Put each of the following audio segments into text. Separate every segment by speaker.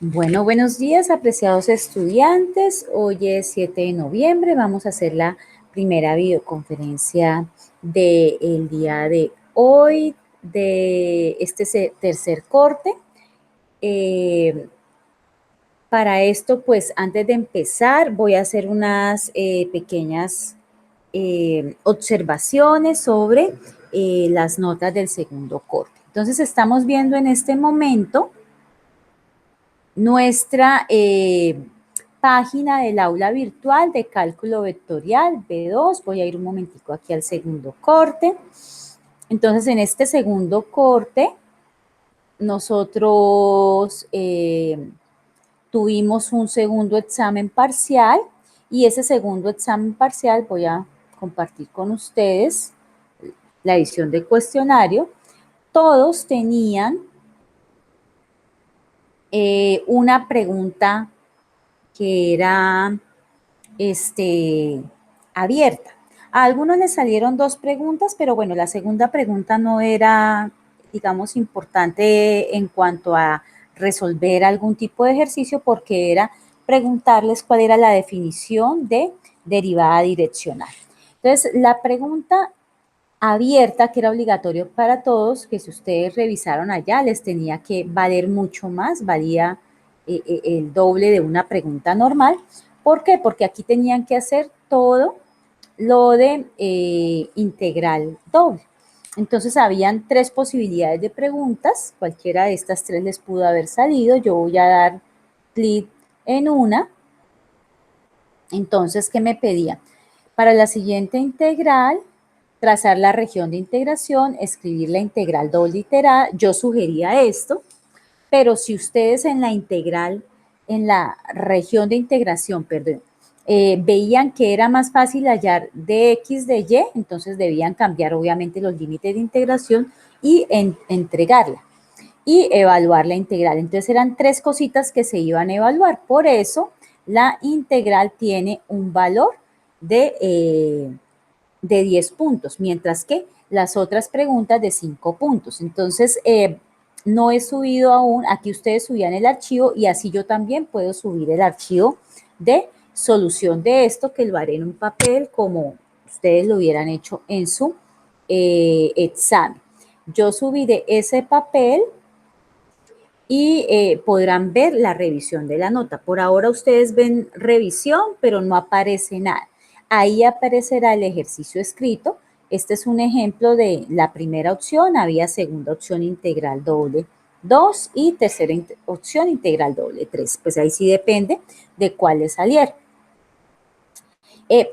Speaker 1: Bueno, buenos días, apreciados estudiantes. Hoy es 7 de noviembre. Vamos a hacer la primera videoconferencia del día de hoy, de este tercer corte. Para esto, pues antes de empezar, voy a hacer unas pequeñas observaciones sobre las notas del segundo corte. Entonces, estamos viendo en este momento nuestra página del aula virtual de cálculo vectorial B2. Voy a ir un momentico aquí al segundo corte. Entonces, en este segundo corte, nosotros tuvimos un segundo examen parcial y ese segundo examen parcial voy a compartir con ustedes la edición del cuestionario. Todos tenían una pregunta que era abierta. A algunos les salieron dos preguntas, pero bueno, la segunda pregunta no era, digamos, importante en cuanto a resolver algún tipo de ejercicio porque era preguntarles cuál era la definición de derivada direccional. Entonces, la pregunta abierta, que era obligatorio para todos, que si ustedes revisaron allá, les tenía que valer mucho más, valía el doble de una pregunta normal. ¿Por qué? Porque aquí tenían que hacer todo lo de integral doble. Entonces, habían tres posibilidades de preguntas, cualquiera de estas tres les pudo haber salido. Yo voy a dar clic en una. Entonces, ¿qué me pedía? Para la siguiente integral, trazar la región de integración, escribir la integral doble iterada. Yo sugería esto, pero si ustedes en la integral, en la región de integración, perdón, veían que era más fácil hallar de X de Y, entonces debían cambiar obviamente los límites de integración y entregarla y evaluar la integral. Entonces eran tres cositas que se iban a evaluar. Por eso la integral tiene un valor de 10 puntos, mientras que las otras preguntas de 5 puntos. Entonces, no he subido aún, aquí ustedes subían el archivo y así yo también puedo subir el archivo de solución de esto, que lo haré en un papel como ustedes lo hubieran hecho en su examen. Yo subiré ese papel y podrán ver la revisión de la nota. Por ahora ustedes ven revisión, pero no aparece nada. Ahí aparecerá el ejercicio escrito. Este es un ejemplo de la primera opción, había segunda opción integral doble 2 y tercera opción integral doble 3. Pues ahí sí depende de cuáles salieron.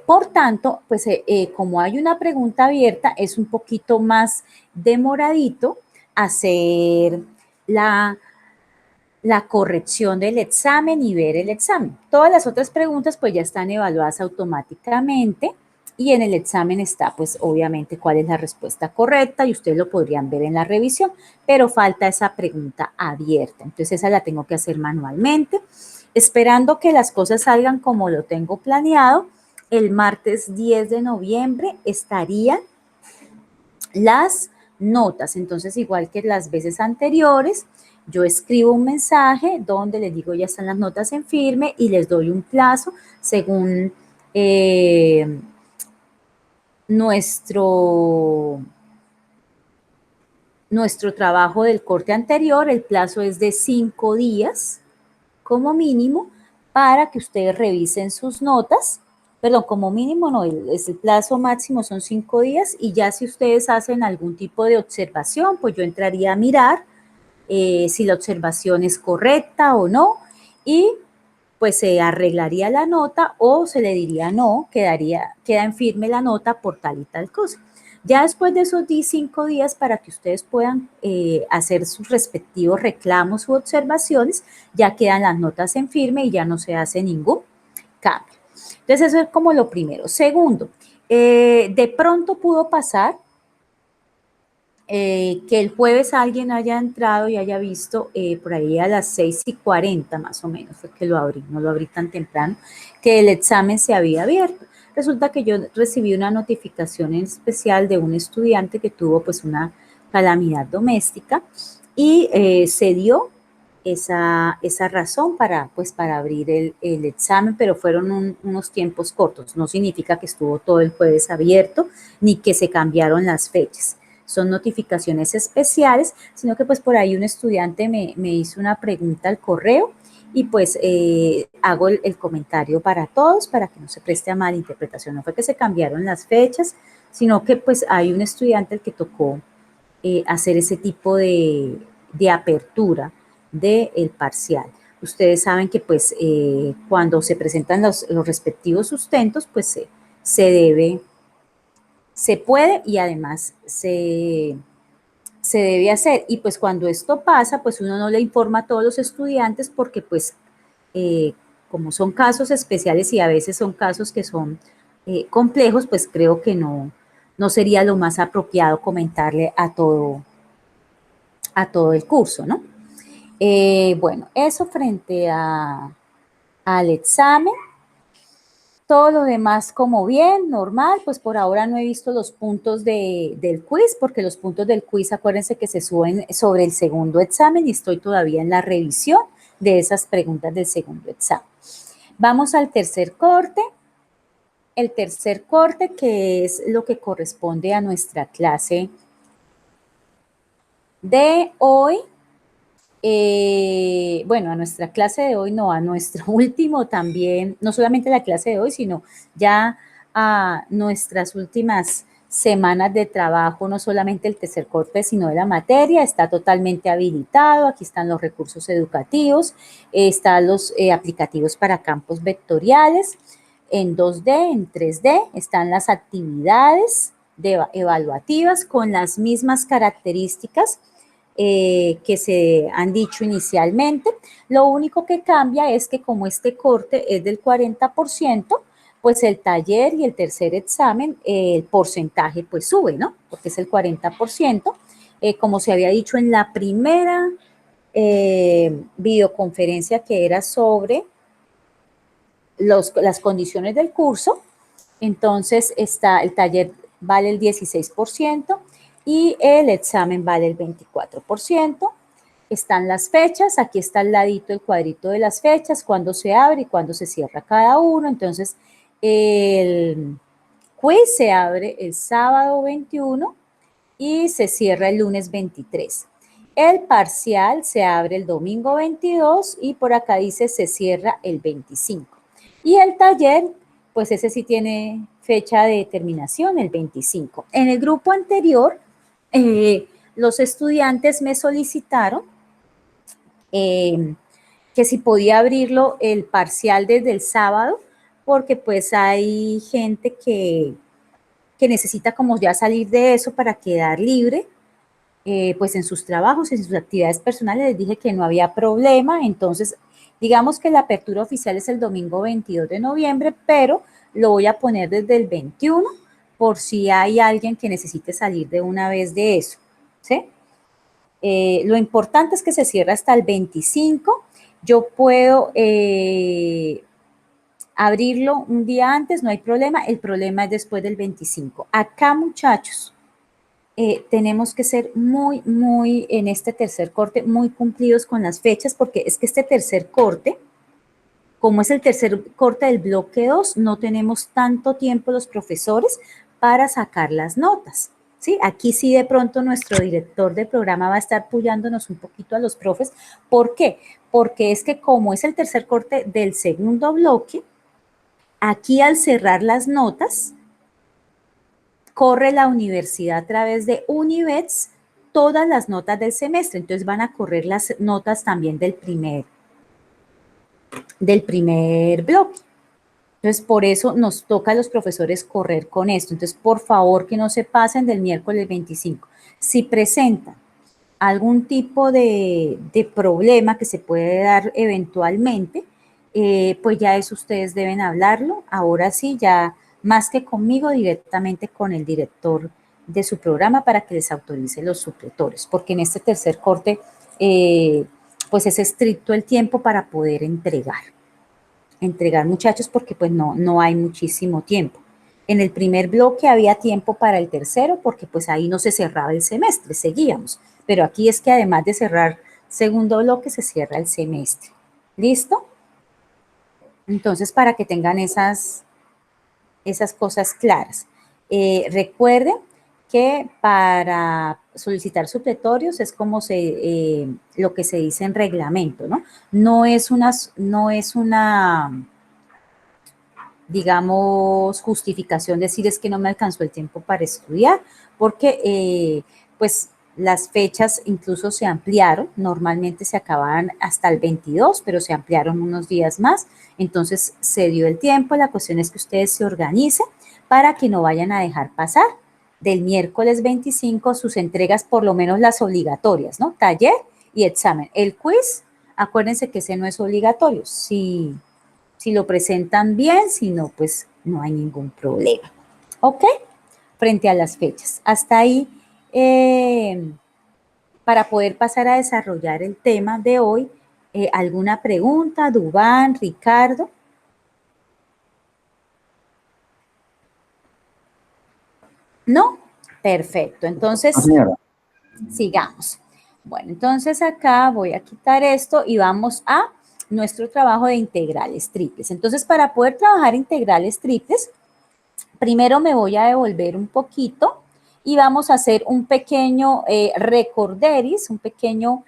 Speaker 1: Por tanto, pues como hay una pregunta abierta, es un poquito más demoradito hacer la corrección del examen y ver el examen. Todas las otras preguntas pues ya están evaluadas automáticamente y en el examen está pues obviamente cuál es la respuesta correcta y ustedes lo podrían ver en la revisión, pero falta esa pregunta abierta. Entonces esa la tengo que hacer manualmente, esperando que las cosas salgan como lo tengo planeado. El martes 10 de noviembre estarían las notas. Entonces, igual que las veces anteriores, yo escribo un mensaje donde les digo ya están las notas en firme y les doy un plazo según nuestro, nuestro trabajo del corte anterior. El plazo es de 5 días como mínimo para que ustedes revisen sus notas. Perdón, como mínimo no, el plazo máximo son 5 días y ya si ustedes hacen algún tipo de observación, pues yo entraría a mirar si la observación es correcta o no y pues se arreglaría la nota o se le diría no, queda en firme la nota por tal y tal cosa. Ya después de esos 5 días para que ustedes puedan hacer sus respectivos reclamos u observaciones, ya quedan las notas en firme y ya no se hace ningún cambio. Entonces eso es como lo primero. Segundo, de pronto pudo pasar que el jueves alguien haya entrado y haya visto por ahí a las 6:40 más o menos, fue que lo abrí, no lo abrí tan temprano, que el examen se había abierto. Resulta que yo recibí una notificación en especial de un estudiante que tuvo pues una calamidad doméstica y se dio esa razón para, pues, para abrir el examen, pero fueron unos tiempos cortos. No significa que estuvo todo el jueves abierto, ni que se cambiaron las fechas. Son notificaciones especiales, sino que pues por ahí un estudiante me hizo una pregunta al correo y pues hago el comentario para todos para que no se preste a malinterpretación. No fue que se cambiaron las fechas, sino que pues hay un estudiante al que tocó hacer ese tipo de apertura del parcial. Ustedes saben que pues cuando se presentan los respectivos sustentos, pues se puede y además se debe hacer. Y pues cuando esto pasa, pues uno no le informa a todos los estudiantes porque pues como son casos especiales y a veces son casos que son complejos, pues creo que no sería lo más apropiado comentarle a todo el curso, ¿no? Bueno, eso frente al examen. Todo lo demás como bien, normal, pues por ahora no he visto los puntos del quiz, porque los puntos del quiz, acuérdense que se suben sobre el segundo examen y estoy todavía en la revisión de esas preguntas del segundo examen. Vamos al tercer corte. El tercer corte, que es lo que corresponde a nuestra clase de hoy. Bueno, a nuestra clase de hoy, no, a nuestro último también, no solamente la clase de hoy, sino ya a nuestras últimas semanas de trabajo, no solamente el tercer corte, sino de la materia, está totalmente habilitado, aquí están los recursos educativos, están los aplicativos para campos vectoriales, en 2D, en 3D, están las actividades evaluativas con las mismas características que se han dicho inicialmente. Lo único que cambia es que como este corte es del 40%, pues el taller y el tercer examen, el porcentaje pues sube, ¿no? Porque es el 40%. Como se había dicho en la primera videoconferencia que era sobre las condiciones del curso, entonces está el taller vale el 16% y el examen vale el 24%. Están las fechas, aquí está al ladito el cuadrito de las fechas, cuándo se abre y cuándo se cierra cada uno. Entonces, el quiz se abre el sábado 21 y se cierra el lunes 23. El parcial se abre el domingo 22 y por acá dice se cierra el 25. Y el taller, pues ese sí tiene fecha de terminación, el 25. En el grupo anterior, los estudiantes me solicitaron que si podía abrirlo el parcial desde el sábado, porque pues hay gente que necesita como ya salir de eso para quedar libre, pues en sus trabajos, en sus actividades personales, les dije que no había problema, entonces digamos que la apertura oficial es el domingo 22 de noviembre, pero lo voy a poner desde el 21 por si hay alguien que necesite salir de una vez de eso, ¿sí? Lo importante es que se cierra hasta el 25. Yo puedo abrirlo un día antes, no hay problema. El problema es después del 25. Acá, muchachos, tenemos que ser muy, en este tercer corte, muy cumplidos con las fechas, porque es que este tercer corte, como es el tercer corte del bloque 2, no tenemos tanto tiempo los profesores para sacar las notas. ¿Sí? Aquí sí de pronto nuestro director de programa va a estar apoyándonos un poquito a los profes. ¿Por qué? Porque es que como es el tercer corte del segundo bloque, aquí al cerrar las notas, corre la universidad a través de Univets todas las notas del semestre. Entonces van a correr las notas también del primer bloque. Entonces, por eso nos toca a los profesores correr con esto. Entonces, por favor, que no se pasen del miércoles 25. Si presentan algún tipo de problema que se puede dar eventualmente, pues ya eso ustedes deben hablarlo. Ahora sí, ya más que conmigo, directamente con el director de su programa para que les autorice los supletorios, porque en este tercer corte, pues es estricto el tiempo para poder entregar muchachos, porque pues no hay muchísimo tiempo. En el primer bloque había tiempo para el tercero, porque pues ahí no se cerraba el semestre, seguíamos. Pero aquí es que además de cerrar Segundo bloque se cierra el semestre. ¿Listo? Entonces, para que tengan esas cosas claras. Recuerden que para solicitar supletorios es como lo que se dice en reglamento, ¿no? No es una, digamos, justificación decir es que no me alcanzó el tiempo para estudiar, porque pues las fechas incluso se ampliaron, normalmente se acababan hasta el 22, pero se ampliaron unos días más, entonces se dio el tiempo, la cuestión es que ustedes se organicen para que no vayan a dejar pasar del miércoles 25 sus entregas, por lo menos las obligatorias, ¿no? Taller y examen. El quiz, acuérdense que ese no es obligatorio, si lo presentan bien, si no, pues no hay ningún problema. ¿Ok? Frente a las fechas. Hasta ahí, para poder pasar a desarrollar el tema de hoy, ¿alguna pregunta, Dubán, Ricardo? ¿No? Perfecto. Entonces, sigamos. Bueno, entonces acá voy a quitar esto y vamos a nuestro trabajo de integrales triples. Entonces, para poder trabajar integrales triples, primero me voy a devolver un poquito y vamos a hacer un pequeño recorderis, un pequeño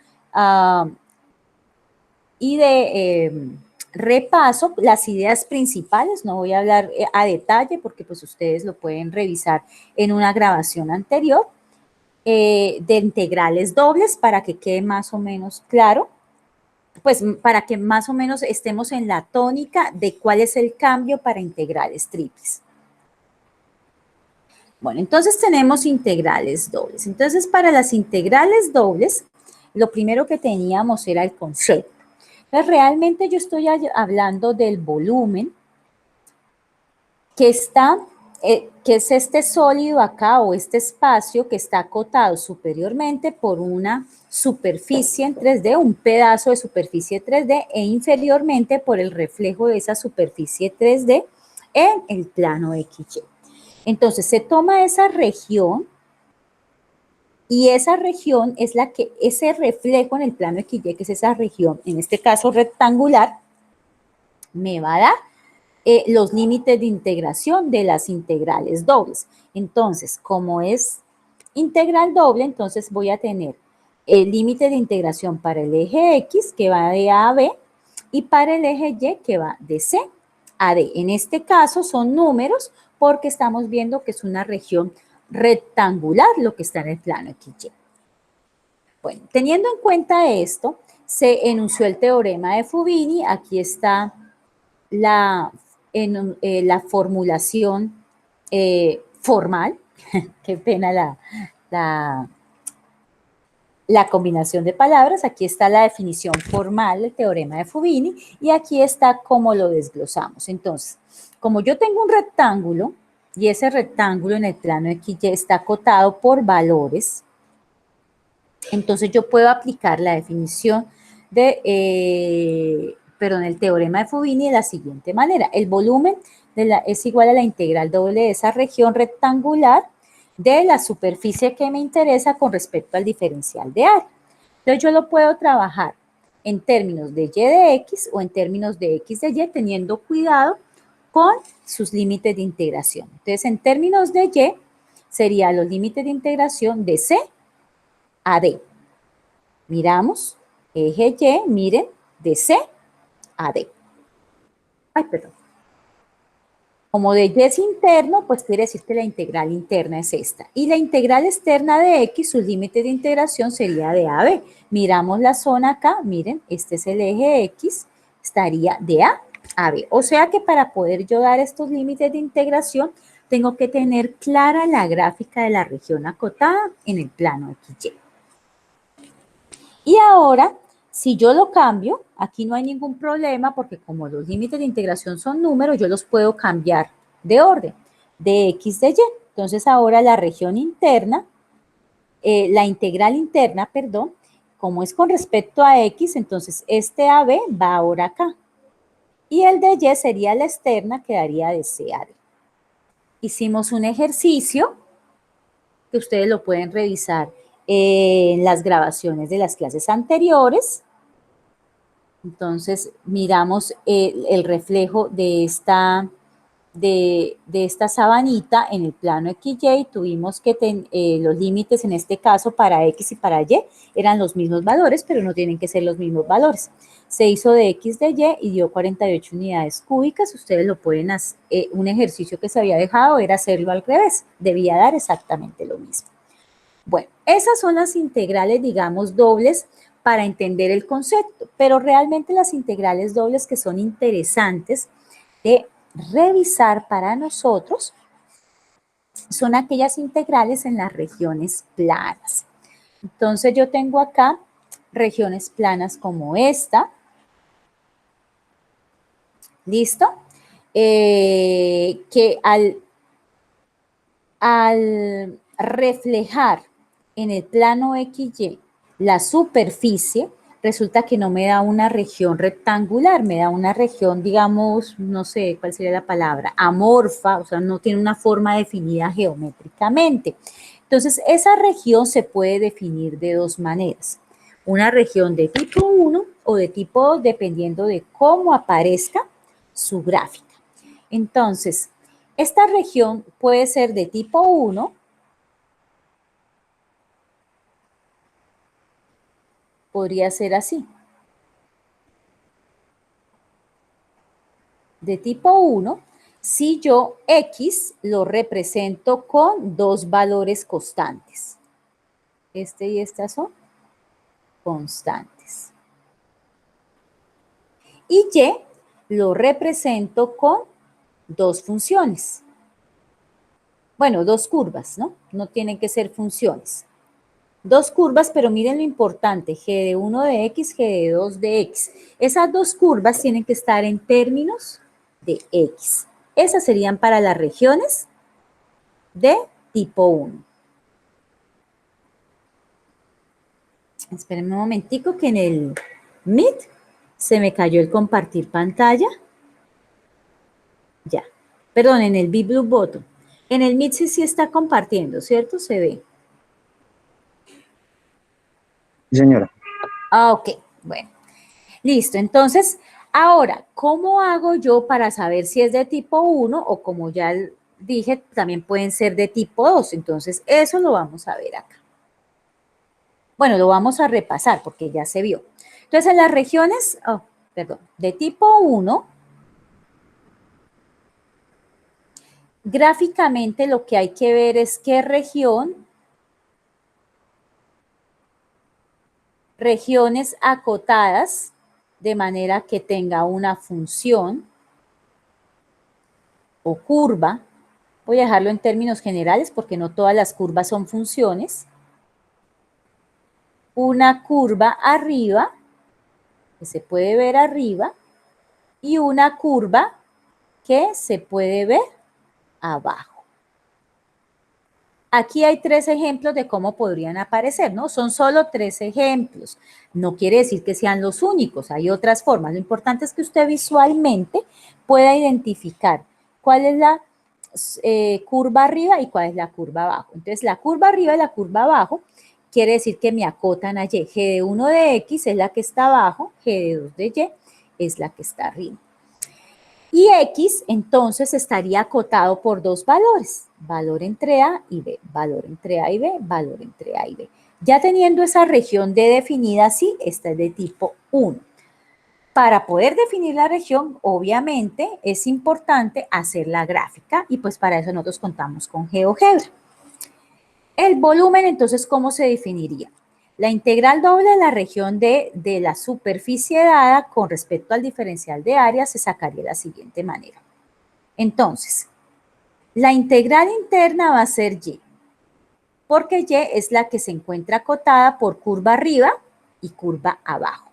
Speaker 1: repaso, las ideas principales, no voy a hablar a detalle porque pues ustedes lo pueden revisar en una grabación anterior, de integrales dobles para que quede más o menos claro, pues para que más o menos estemos en la tónica de cuál es el cambio para integrales triples. Bueno, entonces tenemos integrales dobles. Entonces, para las integrales dobles, lo primero que teníamos era el concepto. Entonces, realmente yo estoy hablando del volumen que está, que es este sólido acá o este espacio que está acotado superiormente por una superficie en 3D, un pedazo de superficie 3D e inferiormente por el reflejo de esa superficie 3D en el plano XY. Entonces, se toma esa región y esa región es la que, ese reflejo en el plano XY, que es esa región, en este caso rectangular, me va a dar los límites de integración de las integrales dobles. Entonces, como es integral doble, entonces voy a tener el límite de integración para el eje X, que va de A a B, y para el eje Y, que va de C a D. En este caso son números porque estamos viendo que es una región rectangular lo que está en el plano XY. Bueno, teniendo en cuenta esto, se enunció el teorema de Fubini. Aquí está la formulación formal, qué pena la combinación de palabras, aquí está la definición formal del teorema de Fubini y aquí está cómo lo desglosamos. Entonces, como yo tengo un rectángulo y ese rectángulo en el plano XY está acotado por valores, entonces yo puedo aplicar la definición de, el teorema de Fubini de la siguiente manera. El volumen es igual a la integral doble de esa región rectangular de la superficie que me interesa con respecto al diferencial de área. Entonces yo lo puedo trabajar en términos de y de x o en términos de x de y, teniendo cuidado con sus límites de integración. Entonces en términos de y serían los límites de integración de c a d. Miramos, eje Y, miren, de C a D. Ay, perdón. Como de Y es interno, pues quiere decir que la integral interna es esta. Y la integral externa de X, su límite de integración sería de A a B. Miramos la zona acá, miren, este es el eje X, estaría de A a B. O sea que para poder yo dar estos límites de integración, tengo que tener clara la gráfica de la región acotada en el plano XY. Y ahora, si yo lo cambio, aquí no hay ningún problema porque como los límites de integración son números, yo los puedo cambiar de orden, de X de Y. Entonces ahora la región interna, la integral interna, perdón, como es con respecto a X, entonces este AB va ahora acá. Y el de Y sería la externa, quedaría de C a D. Hicimos un ejercicio que ustedes lo pueden revisar en las grabaciones de las clases anteriores. Entonces, miramos el reflejo de esta sabanita en el plano XY. Tuvimos que los límites en este caso para X y para Y eran los mismos valores, pero no tienen que ser los mismos valores. Se hizo de X de Y y dio 48 unidades cúbicas. Ustedes lo pueden hacer. Un ejercicio que se había dejado era hacerlo al revés. Debía dar exactamente lo mismo. Bueno, esas son las integrales, digamos, dobles para entender el concepto, pero realmente las integrales dobles que son interesantes de revisar para nosotros son aquellas integrales en las regiones planas. Entonces yo tengo acá regiones planas como esta. ¿Listo? Que al reflejar en el plano XY la superficie, resulta que no me da una región rectangular, me da una región, digamos, no sé cuál sería la palabra, amorfa, o sea, no tiene una forma definida geométricamente. Entonces, esa región se puede definir de dos maneras. Una región de tipo 1 o de tipo 2, dependiendo de cómo aparezca su gráfica. Entonces, esta región puede ser de tipo 1, podría ser así. De tipo 1, si yo X lo represento con dos valores constantes. Este y estas son constantes. Y Y lo represento con dos funciones. Bueno, dos curvas, ¿no? No tienen que ser funciones. Dos curvas, pero miren lo importante, G de 1 de X, G de 2 de X. Esas dos curvas tienen que estar en términos de X. Esas serían para las regiones de tipo 1. Espérenme un momentico que en el Meet se me cayó el compartir pantalla. Ya. Perdón, en el Blue Button. En el Meet sí está compartiendo, ¿cierto? Se ve.
Speaker 2: Sí, señora.
Speaker 1: Ah, ok. Bueno. Listo. Entonces, ahora, ¿cómo hago yo para saber si es de tipo 1 o como ya dije, también pueden ser de tipo 2? Entonces, eso lo vamos a ver acá. Bueno, lo vamos a repasar porque ya se vio. Entonces, en las regiones, de tipo 1, gráficamente lo que hay que ver es qué regiones acotadas, de manera que tenga una función o curva. Voy a dejarlo en términos generales porque no todas las curvas son funciones. Una curva arriba, que se puede ver arriba, y una curva que se puede ver abajo. Aquí hay 3 ejemplos de cómo podrían aparecer, ¿no? Son solo 3 ejemplos. No quiere decir que sean los únicos, hay otras formas. Lo importante es que usted visualmente pueda identificar cuál es la curva arriba y cuál es la curva abajo. Entonces, la curva arriba y la curva abajo quiere decir que me acotan a Y. G de 1 de X es la que está abajo, G de 2 de Y es la que está arriba. Y X, entonces, estaría acotado por dos valores, valor entre A y B, valor entre A y B, valor entre A y B. Ya teniendo esa región D definida así, esta es de tipo 1. Para poder definir la región, obviamente, es importante hacer la gráfica y pues para eso nosotros contamos con GeoGebra. El volumen, entonces, ¿cómo se definiría? La integral doble de la región de la superficie dada con respecto al diferencial de área se sacaría de la siguiente manera. Entonces, la integral interna va a ser Y, porque Y es la que se encuentra acotada por curva arriba y curva abajo.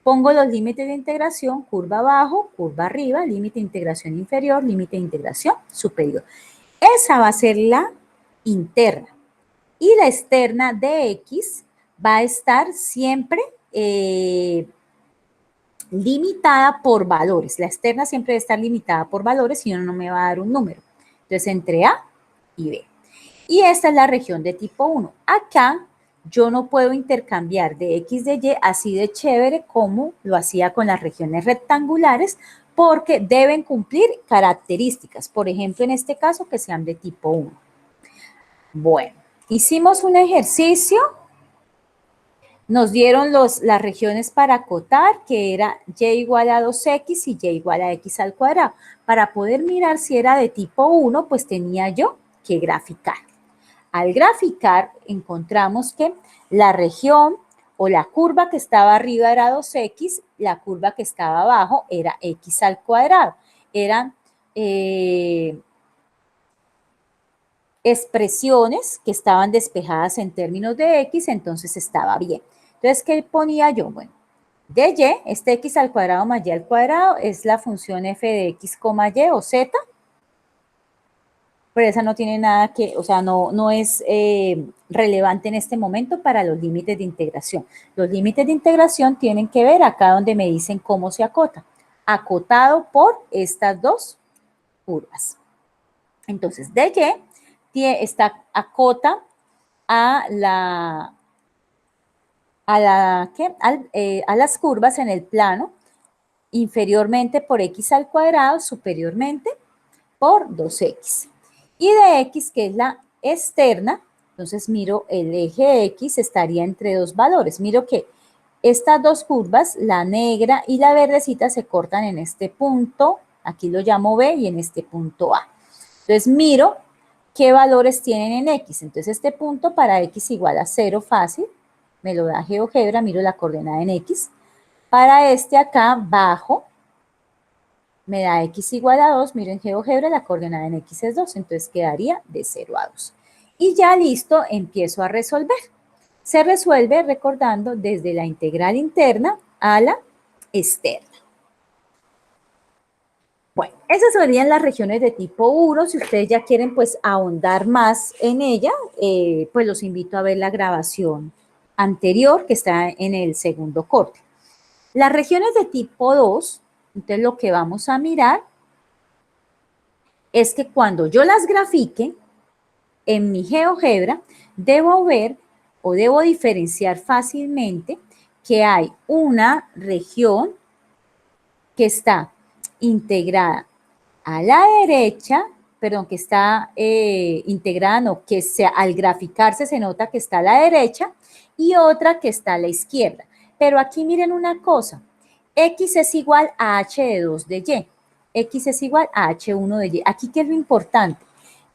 Speaker 1: Pongo los límites de integración, curva abajo, curva arriba, límite de integración inferior, límite de integración superior. Esa va a ser la interna. Y la externa de X va a estar siempre limitada por valores. La externa siempre debe estar limitada por valores, si no, no me va a dar un número. Entonces, entre A y B. Y esta es la región de tipo 1. Acá yo no puedo intercambiar de X de Y así de chévere como lo hacía con las regiones rectangulares, porque deben cumplir características, por ejemplo, en este caso, que sean de tipo 1. Bueno, hicimos un ejercicio, nos dieron las regiones para acotar, que era y igual a 2x y y igual a x al cuadrado. Para poder mirar si era de tipo 1, pues tenía yo que graficar. Al graficar, encontramos que la región o la curva que estaba arriba era 2x, la curva que estaba abajo era x al cuadrado. Eran expresiones que estaban despejadas en términos de x, entonces estaba bien. Entonces, ¿qué ponía yo? Bueno, de y, este x al cuadrado más y al cuadrado es la función f de x, y o z, pero esa no tiene nada que, o sea, no es relevante en este momento para los límites de integración. Los límites de integración tienen que ver acá donde me dicen cómo se acota. Acotado por estas dos curvas. Entonces, de y está acota a las curvas en el plano, inferiormente por x al cuadrado, superiormente por 2x. Y de x, que es la externa, entonces miro el eje x estaría entre dos valores. Miro que estas dos curvas, la negra y la verdecita, se cortan en este punto, aquí lo llamo B, y en este punto A. Entonces miro qué valores tienen en x. Entonces este punto para x igual a 0 fácil, me lo da GeoGebra, miro la coordenada en x. Para este acá, bajo, me da x igual a 2, miro en GeoGebra, la coordenada en x es 2, entonces quedaría de 0 a 2. Y ya listo, empiezo a resolver. Se resuelve recordando desde la integral interna a la externa. Bueno, esas serían las regiones de tipo 1. Si ustedes ya quieren pues ahondar más en ella, pues los invito a ver la grabación anterior que está en el segundo corte. Las regiones de tipo 2, entonces lo que vamos a mirar es que cuando yo las grafique en mi GeoGebra, debo ver o debo diferenciar fácilmente que hay una región que está integrada a la derecha, perdón, que está integrada, no, que al graficarse se nota que está a la derecha, y otra que está a la izquierda. Pero aquí miren una cosa, x es igual a h de 2 de y, x es igual a h1 de y. Aquí, ¿qué es lo importante?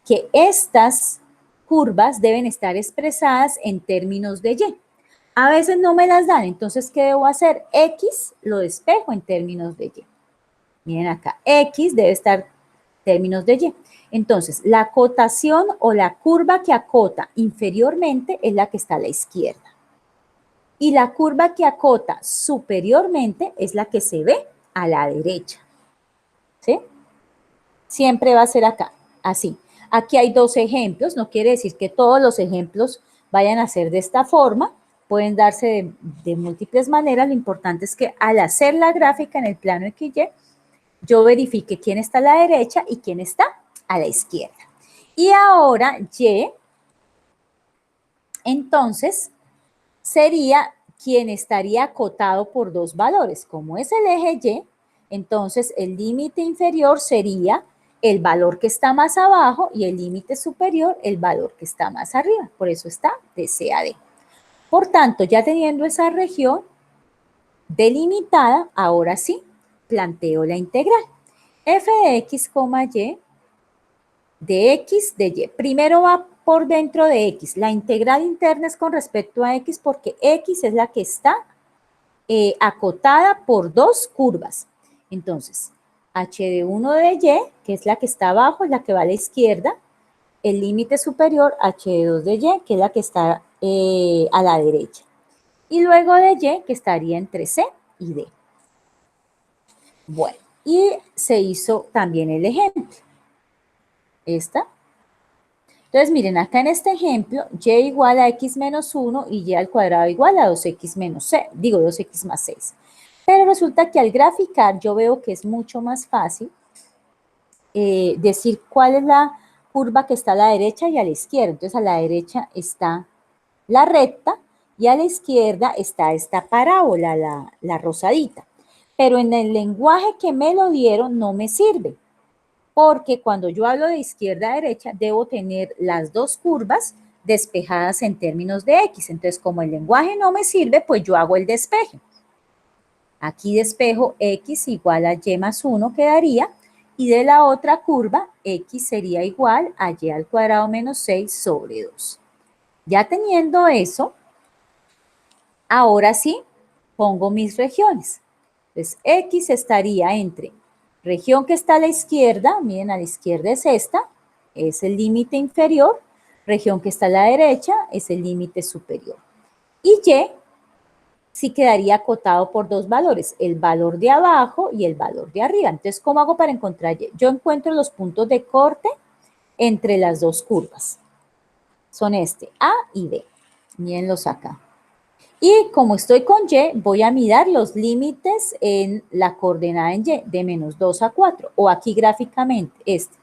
Speaker 1: Que estas curvas deben estar expresadas en términos de y. A veces no me las dan, entonces, ¿qué debo hacer? X lo despejo en términos de y. Miren acá, X debe estar en términos de Y. Entonces, la acotación o la curva que acota inferiormente es la que está a la izquierda. Y la curva que acota superiormente es la que se ve a la derecha. ¿Sí? Siempre va a ser acá, así. Aquí hay dos ejemplos, no quiere decir que todos los ejemplos vayan a ser de esta forma, pueden darse de múltiples maneras. Lo importante es que al hacer la gráfica en el plano XY, yo verifique quién está a la derecha y quién está a la izquierda. Y ahora Y, entonces, sería quien estaría acotado por dos valores. Como es el eje Y, entonces el límite inferior sería el valor que está más abajo y el límite superior el valor que está más arriba. Por eso está de C a D. Por tanto, ya teniendo esa región delimitada, ahora sí, planteo la integral. F de x, y de x de y. Primero va por dentro de x. La integral interna es con respecto a x porque x es la que está acotada por dos curvas. Entonces, h de 1 de y, que es la que está abajo, es la que va a la izquierda. El límite superior, h de 2 de y, que es la que está a la derecha. Y luego de y, que estaría entre c y d. Bueno, y se hizo también el ejemplo. Esta. Entonces, miren, acá en este ejemplo, y igual a x menos 1 y y al cuadrado igual a 2x menos 6, digo 2x más 6. Pero resulta que al graficar yo veo que es mucho más fácil decir cuál es la curva que está a la derecha y a la izquierda. Entonces, a la derecha está la recta, y a la izquierda está esta parábola, la rosadita. Pero en el lenguaje que me lo dieron no me sirve, porque cuando yo hablo de izquierda a derecha, debo tener las dos curvas despejadas en términos de X. Entonces, como el lenguaje no me sirve, pues yo hago el despeje. Aquí despejo X igual a Y más 1 quedaría, y de la otra curva, X sería igual a Y al cuadrado menos 6 sobre 2. Ya teniendo eso, ahora sí, pongo mis regiones. Entonces, X estaría entre región que está a la izquierda, miren, a la izquierda es esta, es el límite inferior, región que está a la derecha es el límite superior. Y Y sí quedaría acotado por dos valores, el valor de abajo y el valor de arriba. Entonces, ¿cómo hago para encontrar Y? Yo encuentro los puntos de corte entre las dos curvas. Son este, A y B. Mírenlos acá. Y como estoy con Y, voy a mirar los límites en la coordenada en Y, de menos 2 a 4, o aquí gráficamente, este.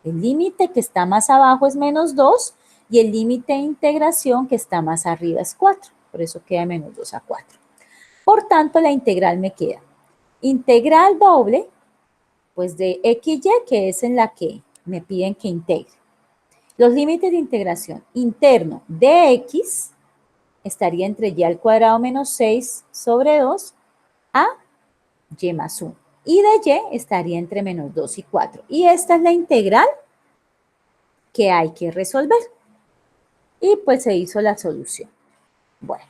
Speaker 1: El límite que está más abajo es menos 2 y el límite de integración que está más arriba es 4. Por eso queda menos 2 a 4. Por tanto, la integral me queda integral doble, pues de XY, que es en la que me piden que integre. Los límites de integración interno de X estaría entre Y al cuadrado menos 6 sobre 2 a Y más 1. Y de Y estaría entre menos 2 y 4. Y esta es la integral que hay que resolver. Y pues se hizo la solución. Bueno,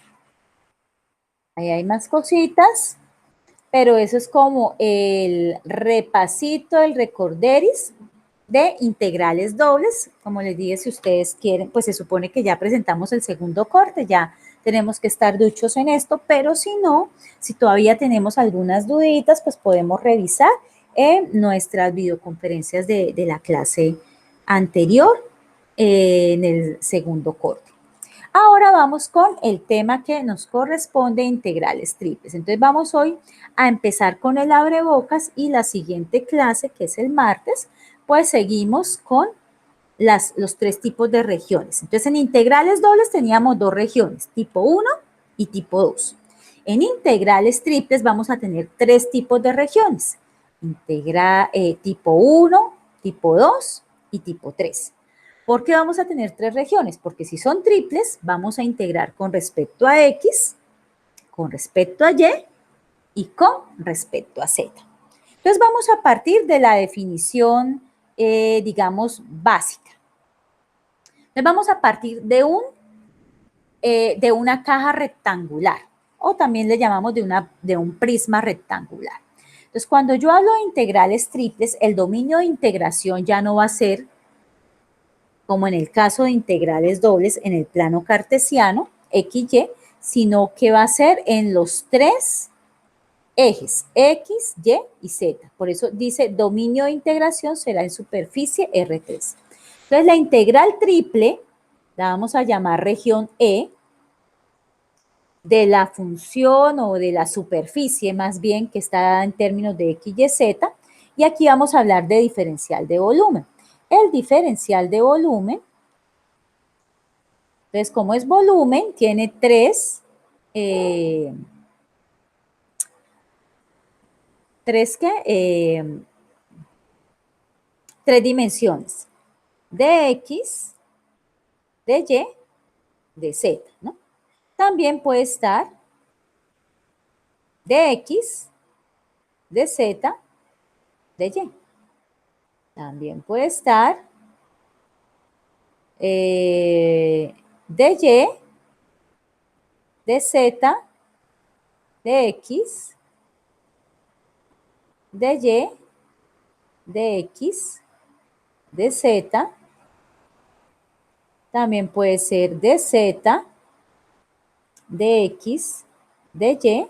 Speaker 1: ahí hay más cositas, pero eso es como el repasito, el recorderis de integrales dobles. Como les dije, si ustedes quieren, pues se supone que ya presentamos el segundo corte, ya tenemos que estar duchos en esto, pero si no, si todavía tenemos algunas duditas, pues podemos revisar en nuestras videoconferencias de la clase anterior, en el segundo corte. Ahora vamos con el tema que nos corresponde, integrales triples. Entonces vamos hoy a empezar con el abrebocas y la siguiente clase, que es el martes, pues seguimos con los tres tipos de regiones. Entonces en integrales dobles teníamos dos regiones, tipo 1 y tipo 2. En integrales triples vamos a tener tres tipos de regiones, tipo 1, tipo 2 y tipo 3. ¿Por qué vamos a tener tres regiones? Porque si son triples, vamos a integrar con respecto a X, con respecto a y con respecto a Z. Entonces vamos a partir de la definición, digamos, básica. Entonces vamos a partir de una caja rectangular, o también le llamamos de un prisma rectangular. Entonces, cuando yo hablo de integrales triples, el dominio de integración ya no va a ser como en el caso de integrales dobles en el plano cartesiano, XY, sino que va a ser en los tres ejes, X, Y y Z. Por eso dice dominio de integración será en superficie R3. Entonces, la integral triple la vamos a llamar región E de la función o de la superficie más bien que está en términos de X, Y, Z. Y aquí vamos a hablar de diferencial de volumen. El diferencial de volumen, entonces, como es volumen, tiene tres dimensiones, de X, de Y, de Z, ¿no? También puede estar de X, de Z, de Y. También puede estar de Y, de Z, de X, de Y, de X, de Z. También puede ser de Z, de X, de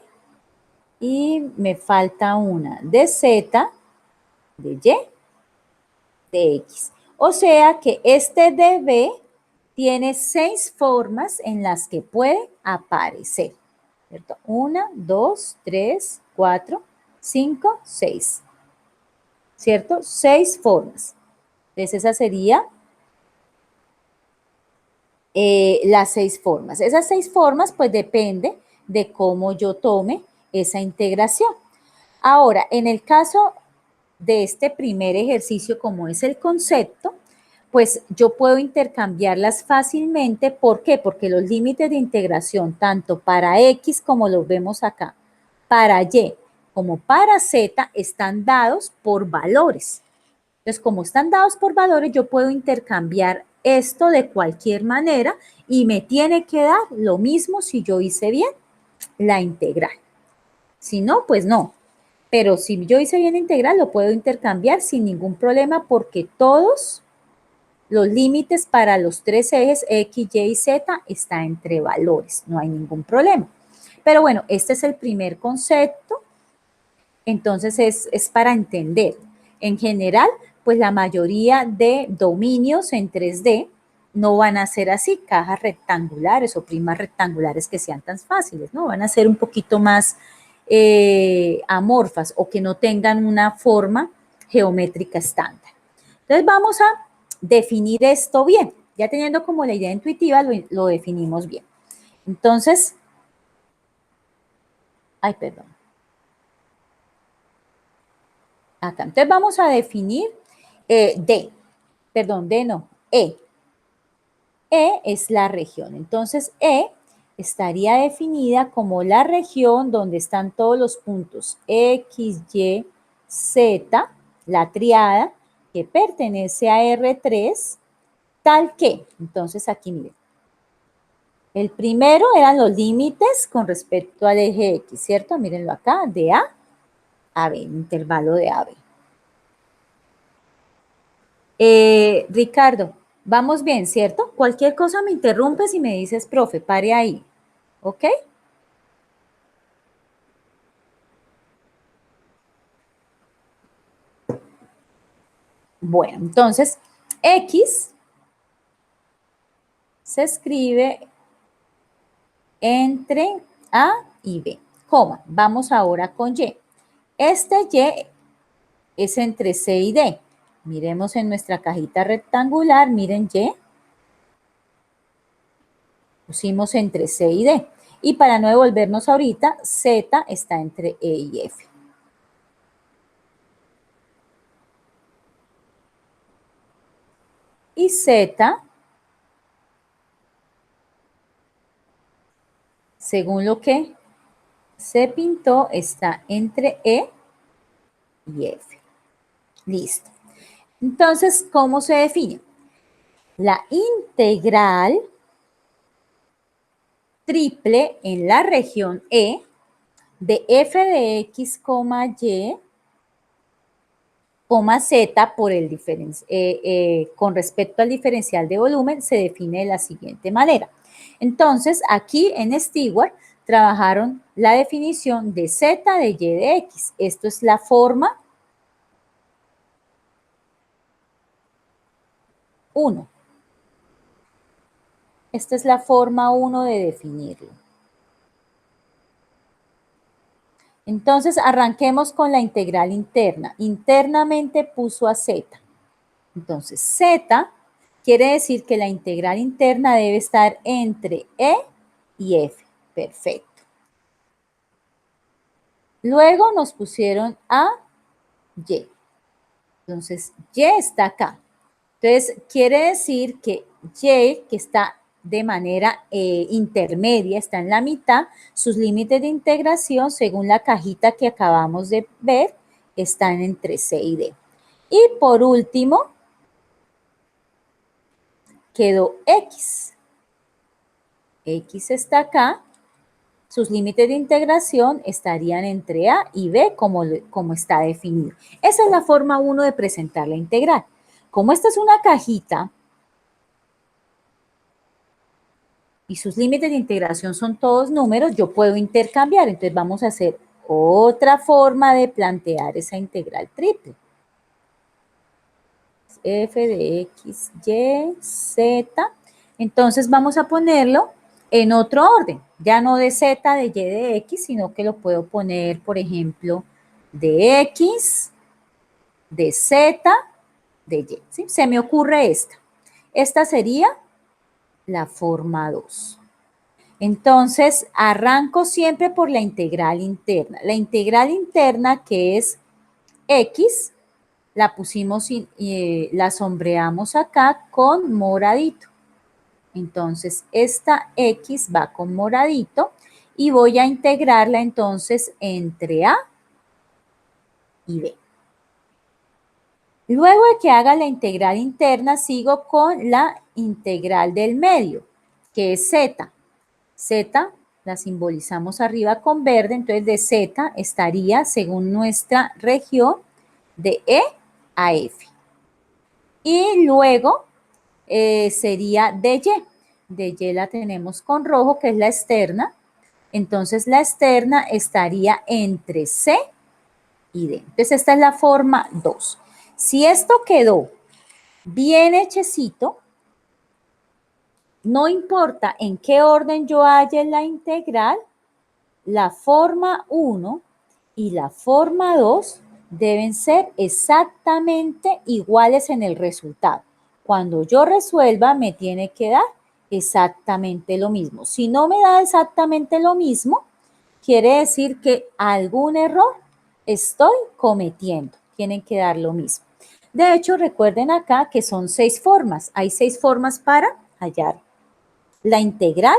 Speaker 1: Y me falta una de Z, de Y, de X. O sea que este DB tiene 6 formas en las que puede aparecer, ¿cierto? 1, 2, 3, 4, 5, 6, ¿cierto? 6 formas. Entonces esa sería las 6 formas. Esas 6 formas, pues depende de cómo yo tome esa integración. Ahora, en el caso de este primer ejercicio, como es el concepto, pues yo puedo intercambiarlas fácilmente. ¿Por qué? Porque los límites de integración, tanto para X como los vemos acá, para Y como para Z, están dados por valores. Entonces, como están dados por valores, yo puedo intercambiar esto de cualquier manera y me tiene que dar lo mismo si yo hice bien la integral. Si no, pues no. Pero si yo hice bien la integral, lo puedo intercambiar sin ningún problema porque todos los límites para los 3 ejes X, Y y Z están entre valores. No hay ningún problema. Pero bueno, este es el primer concepto. Entonces es para entender. En general, pues la mayoría de dominios en 3D no van a ser así, cajas rectangulares o primas rectangulares que sean tan fáciles, ¿no? Van a ser un poquito más amorfas o que no tengan una forma geométrica estándar. Entonces vamos a definir esto bien. Ya teniendo como la idea intuitiva, lo definimos bien. Entonces, ay, perdón. Acá. Entonces vamos a definir D. Perdón, D no, E. E es la región. Entonces, E estaría definida como la región donde están todos los puntos X, Y, Z, la triada, que pertenece a R3, tal que, entonces aquí miren, el primero eran los límites con respecto al eje X, ¿cierto? Mírenlo acá, de A B, intervalo de AB. Ricardo, vamos bien, ¿cierto? Cualquier cosa me interrumpes y me dices, profe, pare ahí, ¿ok? Bueno, entonces, X se escribe entre A y B, coma. Vamos ahora con Y. Este Y es entre C y D. Miremos en nuestra cajita rectangular, miren Y. Pusimos entre C y D. Y para no devolvernos ahorita, Z está entre E y F. Y Z, según lo que se pintó, está entre E y F. Listo. Entonces, ¿cómo se define? La integral triple en la región E de f de x, y, z por el con respecto al diferencial de volumen se define de la siguiente manera. Entonces, aquí en Stewart trabajaron la definición de z de y de x. Esto es la forma 1. Esta es la forma 1 de definirlo. Entonces, arranquemos con la integral interna. Internamente puso a z. Entonces, z quiere decir que la integral interna debe estar entre E y F. Perfecto. Luego nos pusieron a Y. Entonces, Y está acá. Entonces, quiere decir que Y, que está de manera intermedia, está en la mitad, sus límites de integración, según la cajita que acabamos de ver, están entre C y D. Y por último, quedó X. X está acá, sus límites de integración estarían entre A y B como está definido. Esa es la forma 1 de presentar la integral. Como esta es una cajita y sus límites de integración son todos números, yo puedo intercambiar. Entonces vamos a hacer otra forma de plantear esa integral triple. F de X, Y, Z. Entonces vamos a ponerlo en otro orden, ya no de Z, de Y, de X, sino que lo puedo poner, por ejemplo, de X, de Z, de Y. ¿Sí? Se me ocurre esta. Esta sería la forma 2. Entonces, arranco siempre por la integral interna. La integral interna, que es x, la pusimos y la sombreamos acá con moradito. Entonces, esta x va con moradito y voy a integrarla entonces entre a y b. Luego de que haga la integral interna, sigo con la integral del medio, que es z. Z la simbolizamos arriba con verde, entonces de Z estaría, según nuestra región, de E a F. Y luego sería de Y. De Y la tenemos con rojo, que es la externa. Entonces la externa estaría entre C y D. Entonces esta es la forma 2. Si esto quedó bien hechecito, no importa en qué orden yo halle la integral, la forma 1 y la forma 2 deben ser exactamente iguales en el resultado. Cuando yo resuelva, me tiene que dar exactamente lo mismo. Si no me da exactamente lo mismo, quiere decir que algún error estoy cometiendo. Tienen que dar lo mismo. De hecho, recuerden acá que son 6 formas. Hay 6 formas para hallar la integral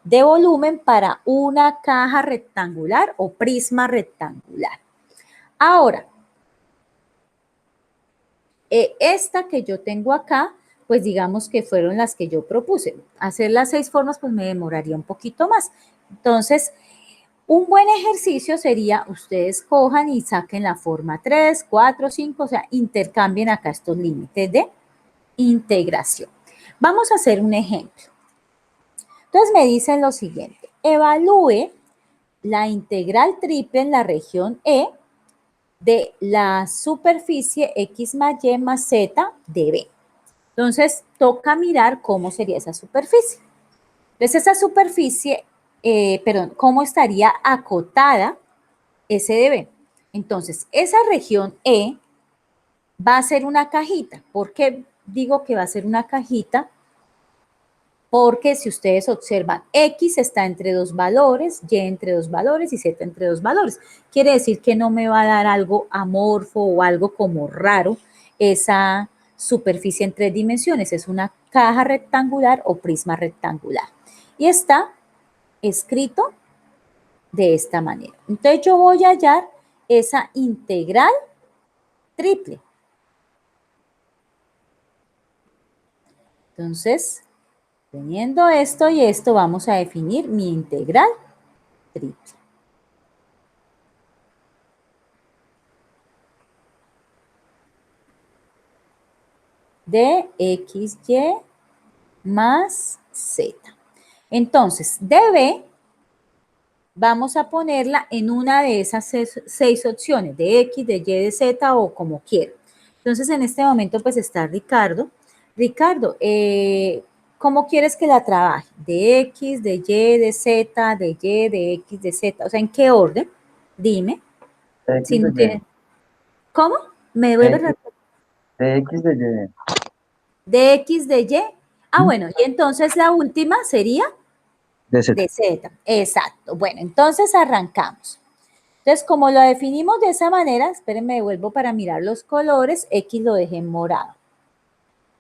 Speaker 1: de volumen para una caja rectangular o prisma rectangular. Ahora, esta que yo tengo acá, pues digamos que fueron las que yo propuse. Hacer las 6 formas pues me demoraría un poquito más. Entonces, un buen ejercicio sería ustedes cojan y saquen la forma 3, 4, 5, o sea, intercambien acá estos límites de integración. Vamos a hacer un ejemplo. Entonces me dicen lo siguiente, evalúe la integral triple en la región E de la superficie X más Y más Z de B. Entonces, toca mirar cómo sería esa superficie. Entonces, esa superficie, cómo estaría acotada S de B. Entonces, esa región E va a ser una cajita. ¿Por qué digo que va a ser una cajita? Porque si ustedes observan, X está entre 2 valores, Y entre 2 valores y Z entre 2 valores. Quiere decir que no me va a dar algo amorfo o algo como raro esa superficie en 3 dimensiones. Es una caja rectangular o prisma rectangular. Y está escrito de esta manera. Entonces yo voy a hallar esa integral triple. Entonces, teniendo esto y esto, vamos a definir mi integral triple. De XY más Z. Entonces, DB vamos a ponerla en una de esas 6 opciones, de X, de Y, de Z o como quiera. Entonces, en este momento, pues está Ricardo. Ricardo, ¿cómo quieres que la trabaje? ¿De X, de Y, de Z, de Y, de X, de Z? O sea, ¿en qué orden? Dime.
Speaker 2: De X
Speaker 1: Si
Speaker 2: de
Speaker 1: no
Speaker 2: Y.
Speaker 1: tiene... ¿Cómo? ¿Me
Speaker 2: De
Speaker 1: devuelves?
Speaker 2: X, de X de Y.
Speaker 1: De X, de Y. Ah, bueno, y entonces la última sería
Speaker 2: De Z.
Speaker 1: de Z. Exacto. Bueno, entonces arrancamos. Entonces, como lo definimos de esa manera, espérenme, devuelvo para mirar los colores, X lo dejé en morado,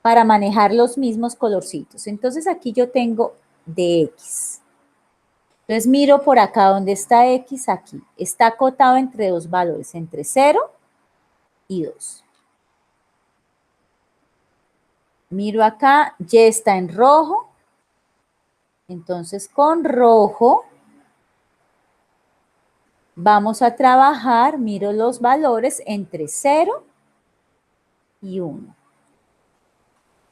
Speaker 1: para manejar los mismos colorcitos. Entonces, aquí yo tengo de X. Entonces, miro por acá donde está X, aquí. Está acotado entre 2 valores, entre 0 y 2. Miro acá, Y está en rojo. Entonces, con rojo vamos a trabajar, miro los valores entre 0 y 1.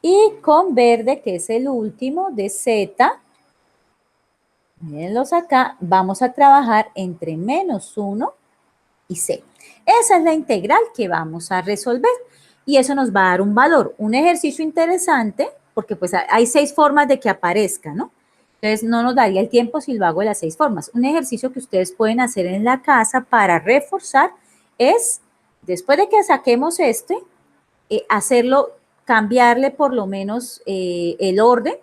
Speaker 1: Y con verde, que es el último, de Z, mírenlos acá, vamos a trabajar entre -1 y 0. Esa es la integral que vamos a resolver. Y eso nos va a dar un valor. Un ejercicio interesante, porque pues hay 6 formas de que aparezca, ¿no? Entonces no nos daría el tiempo si lo hago de las 6 formas. Un ejercicio que ustedes pueden hacer en la casa para reforzar es, después de que saquemos hacerlo, cambiarle por lo menos el orden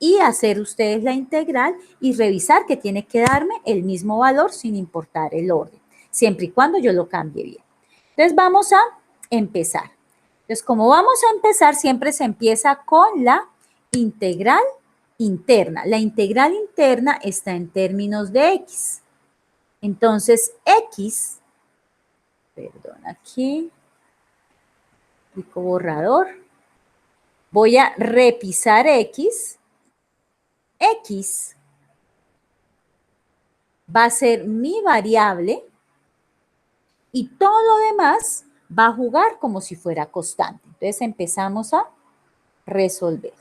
Speaker 1: y hacer ustedes la integral y revisar que tiene que darme el mismo valor sin importar el orden, siempre y cuando yo lo cambie bien. Entonces vamos a empezar. Entonces, como vamos a empezar, siempre se empieza con la integral interna. La integral interna está en términos de x. Entonces, x, perdón, aquí, clico borrador, voy a repisar x. X va a ser mi variable y todo lo demás va a jugar como si fuera constante. Entonces empezamos a resolver.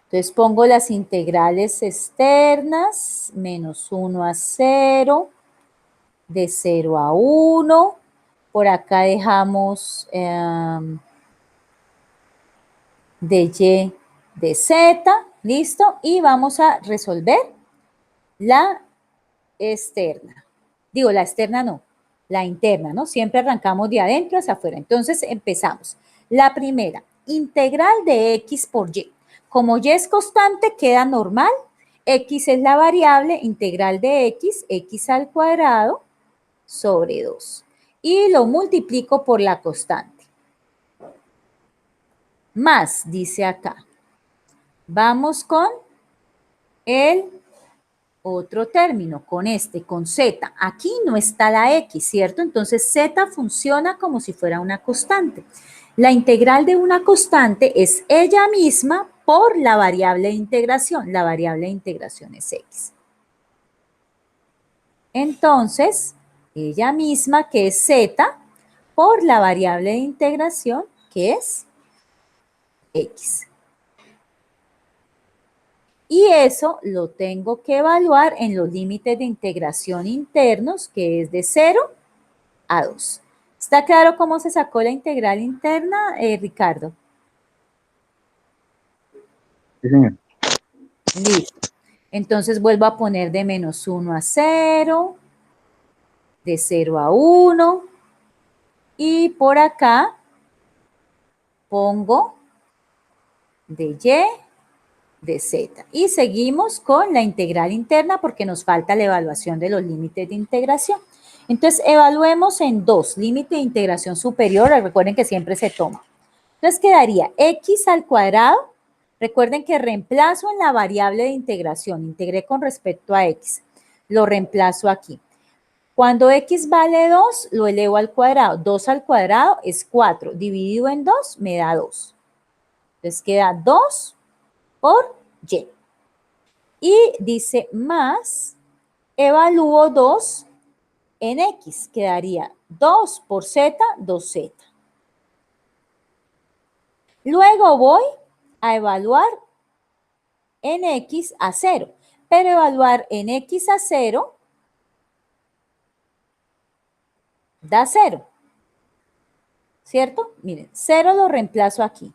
Speaker 1: Entonces pongo las integrales externas, menos 1 a 0, de 0 a 1. Por acá dejamos de y de z, listo, y vamos a resolver la externa. Digo, la externa no, la interna, ¿no? Siempre arrancamos de adentro hacia afuera. Entonces empezamos. La primera, integral de x por y. Como y es constante, queda normal. X es la variable, integral de x al cuadrado sobre 2. Y lo multiplico por la constante. Más, dice acá. Vamos con el otro término, con con z. Aquí no está la x, ¿cierto? Entonces z funciona como si fuera una constante. La integral de una constante es ella misma por la variable de integración. La variable de integración es x. Entonces, ella misma, que es z, por la variable de integración, que es x. Y eso lo tengo que evaluar en los límites de integración internos, que es de 0 a 2. ¿Está claro cómo se sacó la integral interna, Ricardo?
Speaker 2: Sí, señor.
Speaker 1: Listo. Entonces vuelvo a poner de menos 1 a 0, de 0 a 1, y por acá pongo de y de z. Y seguimos con la integral interna porque nos falta la evaluación de los límites de integración. Entonces, evaluemos en 2, límite de integración superior, recuerden que siempre se toma. Entonces, quedaría x al cuadrado. Recuerden que reemplazo en la variable de integración, integré con respecto a x, lo reemplazo aquí. Cuando x vale 2, lo elevo al cuadrado. 2 al cuadrado es 4, dividido en 2 me da 2. Entonces, queda 2 por y. Y dice más, evalúo 2 en x, quedaría 2 por z, 2z. Luego voy a evaluar en x a 0, pero evaluar en x a 0 da 0, ¿cierto? Miren, 0 lo reemplazo aquí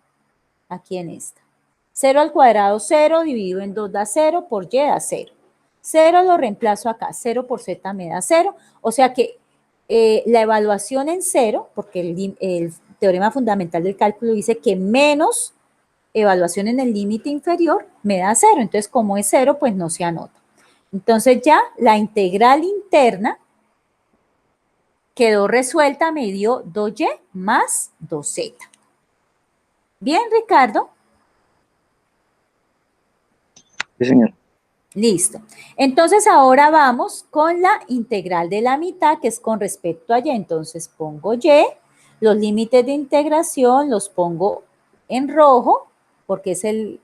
Speaker 1: en esta. 0 al cuadrado, 0, dividido en 2 da 0, por y da 0. 0 lo reemplazo acá, 0 por z me da 0, o sea que la evaluación en 0, porque el teorema fundamental del cálculo dice que menos evaluación en el límite inferior me da 0, entonces como es 0, pues no se anota. Entonces ya la integral interna quedó resuelta, me dio 2y más 2z. Bien, Ricardo.
Speaker 2: Sí, señor.
Speaker 1: Listo. Entonces ahora vamos con la integral de la mitad, que es con respecto a y. Entonces pongo y, los límites de integración los pongo en rojo, porque es el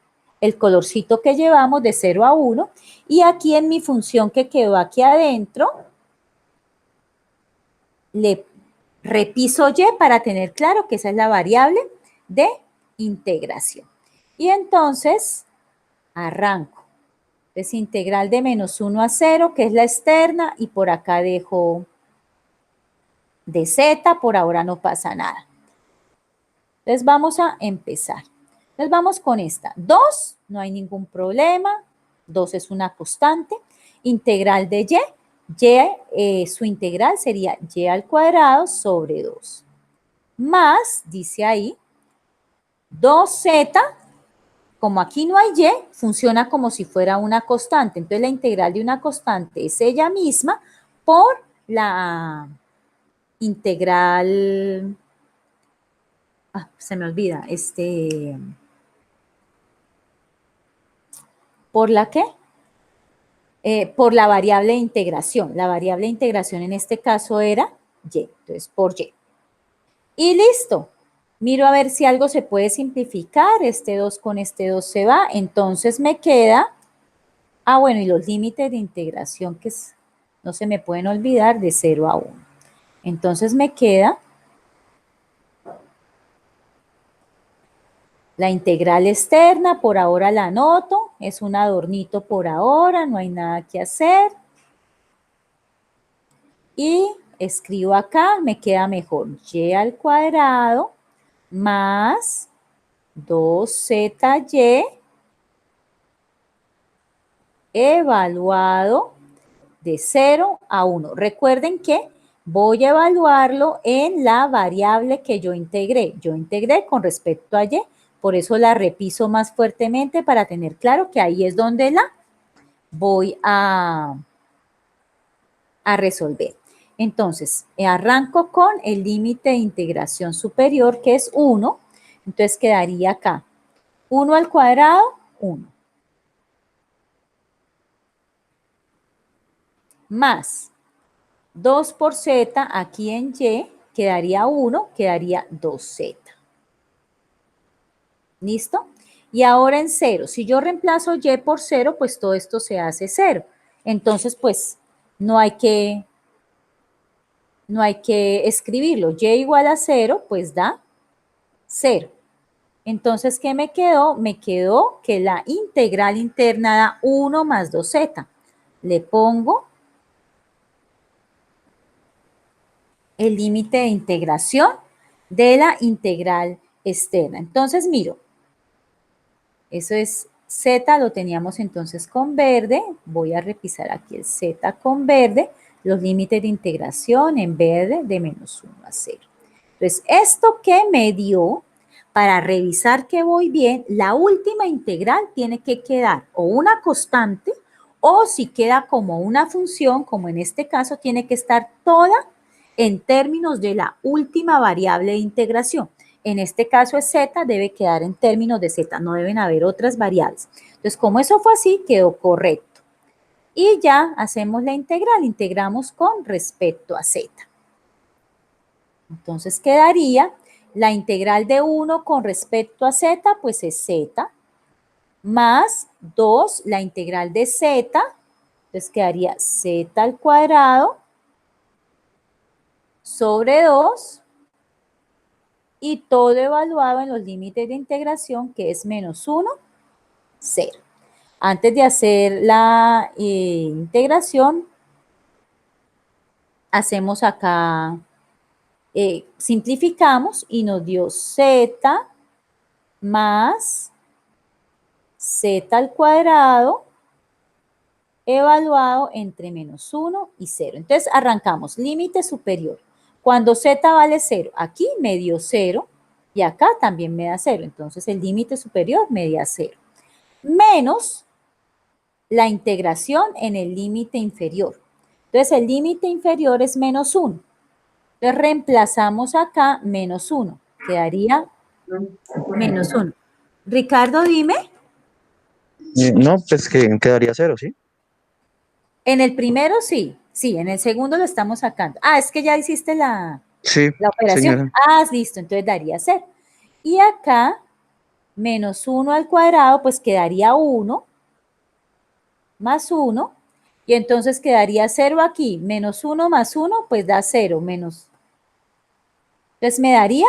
Speaker 1: colorcito que llevamos de 0 a 1. Y aquí en mi función que quedó aquí adentro, le repiso y para tener claro que esa es la variable de integración. Y entonces arranco. Es integral de menos 1 a 0, que es la externa, y por acá dejo de z, por ahora no pasa nada. Entonces vamos a empezar. Entonces vamos con esta. 2, no hay ningún problema. 2 es una constante. Integral de y, su integral sería y al cuadrado sobre 2. Más, dice ahí, 2z Como aquí no hay y, funciona como si fuera una constante. Entonces, la integral de una constante es ella misma por la integral, se me olvida, ¿por la qué? Por la variable de integración. La variable de integración en este caso era y, entonces por y. Y listo. Miro a ver si algo se puede simplificar. Este 2 con este 2 se va. Entonces me queda, bueno, y los límites de integración que no se me pueden olvidar, de 0 a 1. Entonces me queda la integral externa, por ahora la anoto, es un adornito por ahora, no hay nada que hacer. Y escribo acá, me queda mejor y al cuadrado más 2zy evaluado de 0 a 1. Recuerden que voy a evaluarlo en la variable que yo integré. Yo integré con respecto a y, por eso la repiso más fuertemente para tener claro que ahí es donde la voy a resolver. Entonces, arranco con el límite de integración superior, que es 1. Entonces, quedaría acá 1 al cuadrado, 1. Más 2 por z, aquí en y, quedaría 1, quedaría 2z. ¿Listo? Y ahora en 0. Si yo reemplazo y por 0, pues todo esto se hace 0. Entonces, pues, no hay que escribirlo. Y igual a 0, pues da 0. Entonces, ¿qué me quedó? Me quedó que la integral interna da 1 más 2z. Le pongo el límite de integración de la integral externa. Entonces, miro, eso es z, lo teníamos entonces con verde. Voy a repisar aquí el z con verde. Los límites de integración en verde de menos 1 a 0. Entonces, esto que me dio, para revisar que voy bien, la última integral tiene que quedar o una constante o si queda como una función, como en este caso, tiene que estar toda en términos de la última variable de integración. En este caso es z, debe quedar en términos de z, no deben haber otras variables. Entonces, como eso fue así, quedó correcto. Y ya hacemos la integral, integramos con respecto a z. Entonces quedaría la integral de 1 con respecto a z, pues es z, más 2, la integral de z, entonces quedaría z al cuadrado sobre 2, y todo evaluado en los límites de integración, que es menos 1, 0. Antes de hacer la integración, hacemos acá, simplificamos y nos dio z más z al cuadrado evaluado entre menos 1 y 0. Entonces, arrancamos límite superior. Cuando z vale 0, aquí me dio 0 y acá también me da 0. Entonces, el límite superior me da 0. Menos la integración en el límite inferior. Entonces, el límite inferior es menos 1. Entonces, reemplazamos acá menos 1. Quedaría menos 1. Ricardo, dime.
Speaker 2: No, pues que quedaría 0, ¿sí?
Speaker 1: En el primero sí, en el segundo lo estamos sacando. Es que ya hiciste la
Speaker 2: Sí,
Speaker 1: operación.
Speaker 2: señora.
Speaker 1: Listo, entonces daría 0. Y acá, menos 1 al cuadrado, pues quedaría 1 más 1. Y entonces quedaría 0 aquí. Menos 1 más 1, pues da 0. Menos. Entonces me daría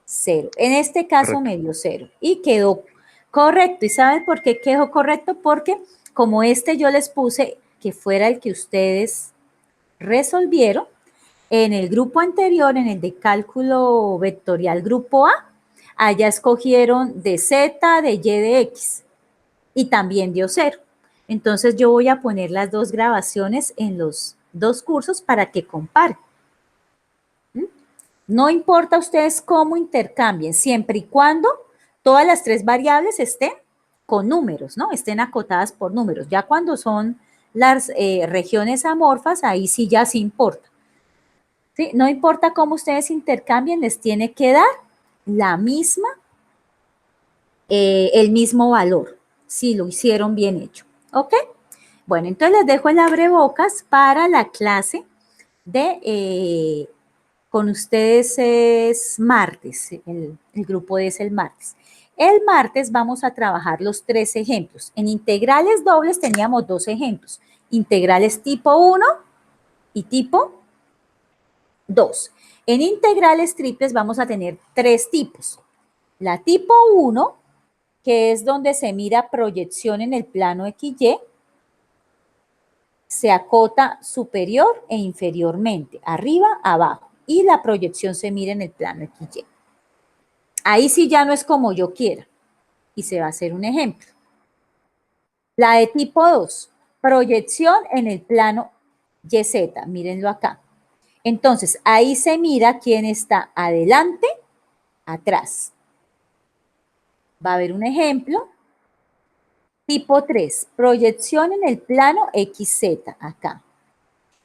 Speaker 1: 0. En este caso
Speaker 2: Correcto.
Speaker 1: me dio 0. Y quedó correcto. ¿Y saben por qué quedó correcto? Porque como yo les puse que fuera el que ustedes resolvieron, en el grupo anterior, en el de cálculo vectorial grupo A, allá escogieron de Z, de Y, de X y también dio 0. Entonces yo voy a poner las dos grabaciones en los dos cursos para que comparen. No importa ustedes cómo intercambien, siempre y cuando todas las tres variables estén con números, ¿no? Estén acotadas por números. Ya cuando son las regiones amorfas, ahí sí ya sí importa. ¿Sí? No importa cómo ustedes intercambien, les tiene que dar la misma, el mismo valor, si lo hicieron bien hecho. ¿Ok? Bueno, entonces les dejo el abrebocas para la clase de, con ustedes es martes, el grupo es el martes. El martes vamos a trabajar los 3 ejemplos. En integrales dobles teníamos 2 ejemplos, integrales tipo 1 y tipo 2. En integrales triples vamos a tener 3 tipos. La tipo 1, que es donde se mira proyección en el plano XY, se acota superior e inferiormente, arriba, abajo, y la proyección se mira en el plano XY. Ahí sí ya no es como yo quiera, y se va a hacer un ejemplo. La de tipo 2, proyección en el plano YZ, mírenlo acá. Entonces, ahí se mira quién está adelante, atrás. Va a haber un ejemplo. Tipo 3, proyección en el plano XZ, acá.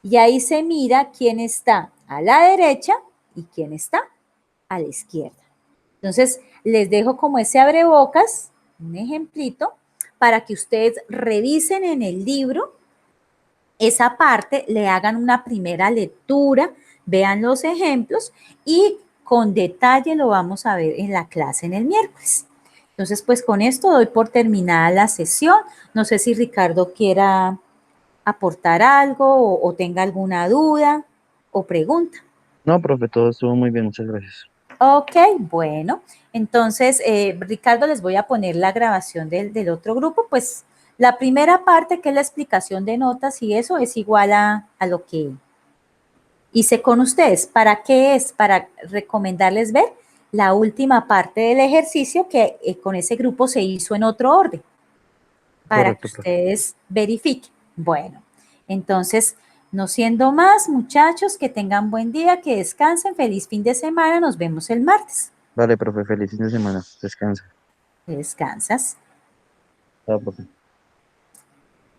Speaker 1: Y ahí se mira quién está a la derecha y quién está a la izquierda. Entonces, les dejo como ese abrebocas, un ejemplito, para que ustedes revisen en el libro esa parte, le hagan una primera lectura, vean los ejemplos y con detalle lo vamos a ver en la clase en el miércoles. Entonces, pues con esto doy por terminada la sesión. No sé si Ricardo quiera aportar algo o tenga alguna duda o pregunta.
Speaker 2: No, profe, todo estuvo muy bien, muchas gracias.
Speaker 1: Ok, bueno, entonces, Ricardo, les voy a poner la grabación del otro grupo, pues la primera parte, que es la explicación de notas y eso, es igual a lo que hice con ustedes. ¿Para qué es? Para recomendarles ver la última parte del ejercicio que con ese grupo se hizo en otro orden, para que
Speaker 2: Correcto, profe.
Speaker 1: ustedes verifiquen. Bueno, entonces, no siendo más, muchachos, que tengan buen día, que descansen, feliz fin de semana, nos vemos el martes.
Speaker 2: Vale, profe, feliz fin de semana. Descansa.
Speaker 1: Descansas.
Speaker 2: Chao, profe.